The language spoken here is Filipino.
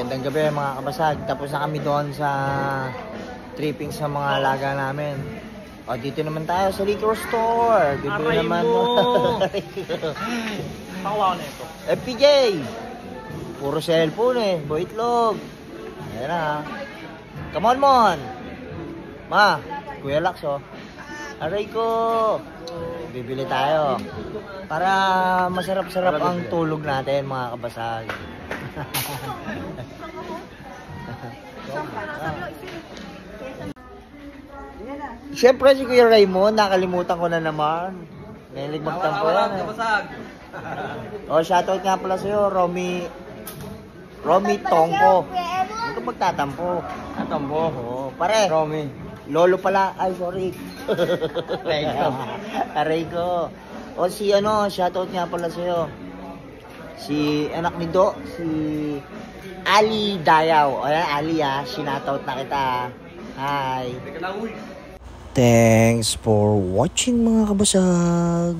Magandang gabi mga kabasag. Tapos na kami doon sa tripping sa mga alaga namin. O, dito naman tayo sa liquor store. Bibili naman mo. Pakuha na ito. FPJ! Puro cellphone eh. Boitlog. Ayan na. Come on, Mon! Ma, Kuya Lax oh. Aray ko! Bibili tayo. Para masarap-sarap ang tulog natin mga kabasag. Siyempre si Kuya Raymond, nakalimutan ko na naman. Nahilig magtampo yan eh. O, shoutout nga pala sa'yo, Romy Tongko. Hindi ka magtatampo. Tatambo. Oo, pare. Romy. Lolo pala. Ay, sorry. Aray ko. O si shoutout nga pala sa'yo. Si anak ni Do, si Ali Dayaw. O yan, Ali sinoutout na kita. Hi. Thanks for watching mga kabasag.